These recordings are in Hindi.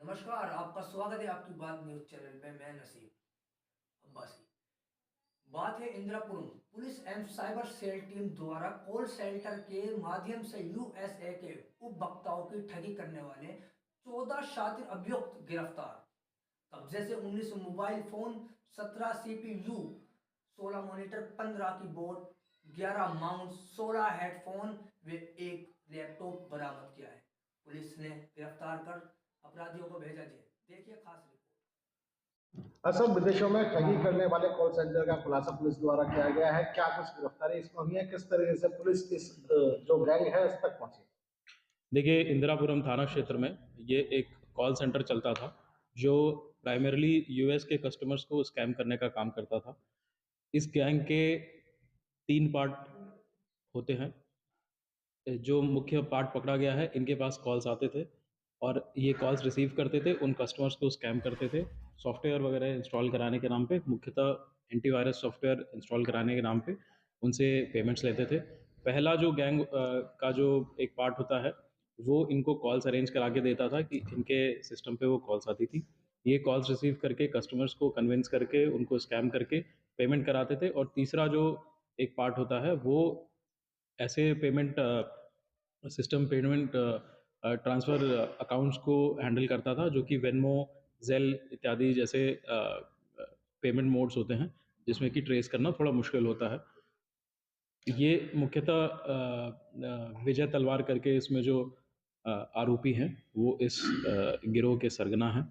नमस्कार, आपका स्वागत है आपकी बात न्यूज़ चैनल में। मैं नसीम अब्बासी। बात है Indirapuram police and cyber cell team द्वारा कॉल सेंटर के माध्यम से यूएसए के उपभोक्ताओं की ठगी करने वाले 14 शातिर अभियुक्त गिरफ्तार। कब्जे से 19 mobile phone, 17 CPU, 16 monitor, 15 keyboard, 11 mouse, 16 headphone व एक लैपटॉप बरामद किया है। पुलिस ने गिरफ्तार कर अपराधियों को भेजा जेल। देखिए खास रिपोर्ट। असम विदेशों में ठगी करने वाले कॉल सेंटर का खुलासा पुलिस द्वारा किया गया है। क्या कुछ गिरफ्तारी इसमें हुई है, किस तरीके से पुलिस इस जो गैंग है उस तक पहुंची? देखिए, इंदिरापुरम थाना क्षेत्र में ये एक कॉल सेंटर चलता था जो प्राइमरली यूएस के कस्टमर्स को स्कैम करने का काम करता था। इस गैंग के 3 पार्ट होते हैं। जो मुख्य पार्ट पकड़ा गया है, इनके पास कॉल्स आते थे और ये कॉल्स रिसीव करते थे, उन कस्टमर्स को स्कैम करते थे। सॉफ्टवेयर वगैरह इंस्टॉल कराने के नाम पे, मुख्यतः एंटीवायरस सॉफ्टवेयर इंस्टॉल कराने के नाम पे उनसे पेमेंट्स लेते थे। पहला जो गैंग का जो एक पार्ट होता है, वो इनको कॉल्स अरेंज करा के देता था कि इनके सिस्टम पे वो कॉल्स आती थी। ये कॉल्स रिसीव करके कस्टमर्स को कन्विंस करके उनको स्कैम करके पेमेंट कराते थे। और तीसरा जो एक पार्ट होता है, वो ऐसे payment system payment transfer accounts को हैंडल करता था, जो कि वेनमो, ज़ेल इत्यादि जैसे पेमेंट मोड्स होते हैं, जिसमें कि ट्रेस करना थोड़ा मुश्किल होता है। ये मुख्यतः विजय तलवार करके इसमें जो आरोपी हैं, वो इस गिरोह के सरगना हैं।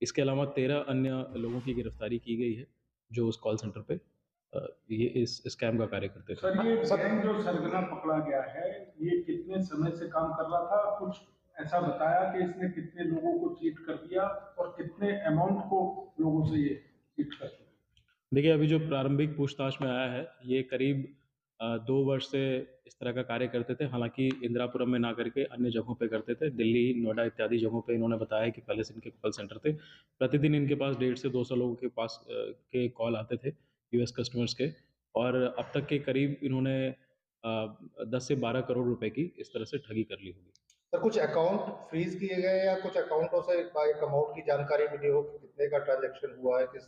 इसके अलावा 13 अन्य लोगों की गिरफ्तारी की गई है, जो उस कॉल सेंटर पे ये इस स्कैम का कार्य करते थे। सर, ये गैंग जो सरगना पकड़ा गया है, ये कितने समय से काम कर रहा था? कुछ ऐसा बताया कि इसने कितने लोगों को चीट कर दिया और कितने अमाउंट को लोगों से ये चीट कर दिया? देखिए, अभी जो प्रारंभिक पूछताछ में आया है, ये करीब 2 वर्ष से इस तरह का कार्य करते थे। हालांकि इंदिरापुरम में ना करके अन्य जगहों पे करते थे। दिल्ली, नोएडा इत्यादि जगहों पे इन्होंने बताया कि पहले से इनके कॉल सेंटर थे। प्रतिदिन इनके पास 150 से 200 लोगों के पास के कॉल आते थे, यूएस कस्टमर्स के। और अब तक के करीब इन्होंने 10 से 12 करोड़ रुपए की इस तरह से ठगी कर ली होगी। सर, कुछ अकाउंट फ्रीज किए गए या कुछ अकाउंटों से एक अमाउंट की जानकारी मिली हो कि कितने का ट्रांजैक्शन हुआ है, किस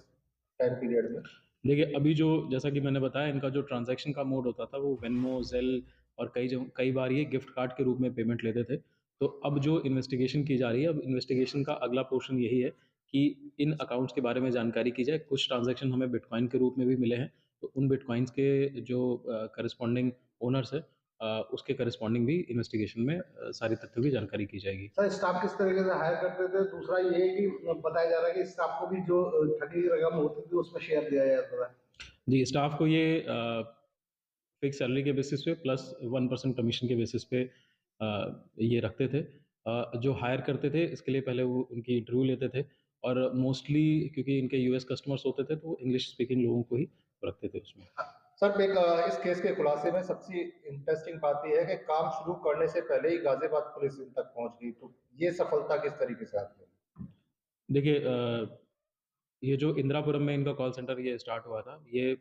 टाइम पीरियड में? देखिए, अभी जो जैसा कि मैंने बताया, इनका जो ट्रांजैक्शन का मोड होता था, वो वेनमो, ज़ेल और कई बार ये गिफ्ट कार्ड के रूप में पेमेंट लेते थे। तो अब जो इन्वेस्टिगेशन की जा रही है, अब इन्वेस्टिगेशन का अगला पोर्शन यही है कि इन अकाउंट्स के बारे में जानकारी की जाए। कुछ ट्रांजैक्शन हमें बिटकॉइन के रूप में भी मिले हैं, तो उन बिटकॉइन्स के जो करस्पॉन्डिंग ओनर्स है, उसके करस्पॉन्डिंग भी इन्वेस्टिगेशन में सारी तथ्यों की जानकारी की जाएगी। सर, स्टाफ किस तरीके से हायर करते थे? दूसरा ये है कि बताया जा रहा है कि स्टाफ को भी जो ठगी रकम होती थी उसमें शेयर दिया जाता था। जी, स्टाफ को ये फिक्स सैलरी के बेसिस पे प्लस 1% कमीशन के बेसिस पे ये रखते थे। जो हायर करते थे, इसके लिए पहले वो उनकी इंटरव्यू लेते थे। और मोस्टली क्योंकि इनके यूएस कस्टमर्स होते थे, तो वो इंग्लिश स्पीकिंग लोगों को ही रखते थे उसमें। सर, इस केस के खुलासे में सबसे इंटरेस्टिंग बात यह है कि काम शुरू करने से पहले ही गाजियाबाद पुलिस इन तक पहुंच गई। तो ये सफलता किस तरीके से आती है? देखिए, ये जो इंदिरापुरम में इनका कॉल सेंटर ये स्टार्ट हुआ था, ये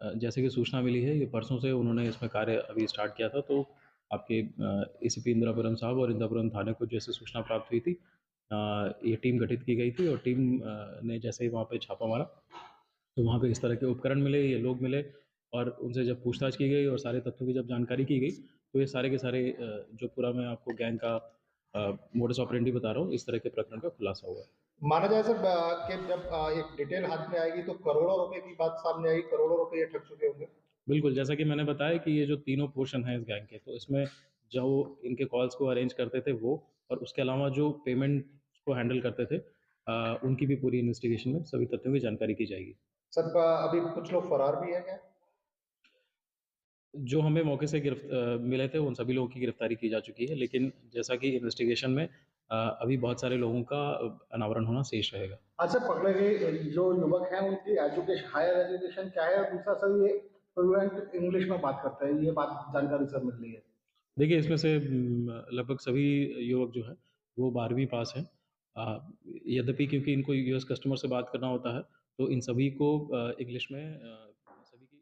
जैसे कि सूचना मिली है, ये परसों से उन्होंने इसमें कार्य अभी स्टार्ट किया था। तो आपके एसीपी इंदिरापुरम साहब और इंदिरापुरम थाने को जैसे सूचना प्राप्त हुई थी, ये टीम गठित की गई थी। और टीम ने जैसे ही वहाँ पे छापा मारा, तो वहाँ पे इस तरह के उपकरण मिले, ये लोग मिले। और उनसे जब पूछताछ की गई और सारे तथ्यों की जब जानकारी की गई, तो ये सारे के सारे जो पूरा मैं आपको गैंग का मोडस ऑपरेंडी बता रहा हूँ, इस तरह के प्रकरण का खुलासा हुआ है। माना जाए सर कि जब एक डिटेल हाथ में आएगी तो करोड़ों रुपए की बात सामने आएगी, करोड़ों रुपए ये ठग चुके होंगे। बिल्कुल, जैसा कि मैंने बताया कि ये जो तीनों पोर्शन हैं इस गैंग के, तो इसमें जो इनके कॉल्स को अरेंज करते थे वो, और उसके अलावा जो पेमेंट को हैंडल करते थे, उनकी भी पूरी इन्वेस्टिगेशन में सभी तथ्यों की जानकारी की जाएगी। सर, अभी कुछ लोग फरार भी है क्या? जो हमें मौके से मिले थे, उन सभी लोगों की गिरफ्तारी की जा चुकी है। लेकिन जैसा कि इन्वेस्टिगेशन में अभी बहुत सारे लोगों का अनावरण होना शेष रहेगा। अच्छा, पकड़े गए जो युवक हैं उनकी एजुकेशन, हायर एजुकेशन क्या है? और दूसरा सर, ये फ्लुएंट इंग्लिश में बात करते हैं, ये बात जानकारी सर मिल रही है। देखिए, इसमें से लगभग सभी युवक जो हैं, वो 12वीं पास हैं। यद्यपि क्योंकि इनको यूएस कस्टमर से बात करना होता है, तो इन सभी को इंग्लिश में सभी की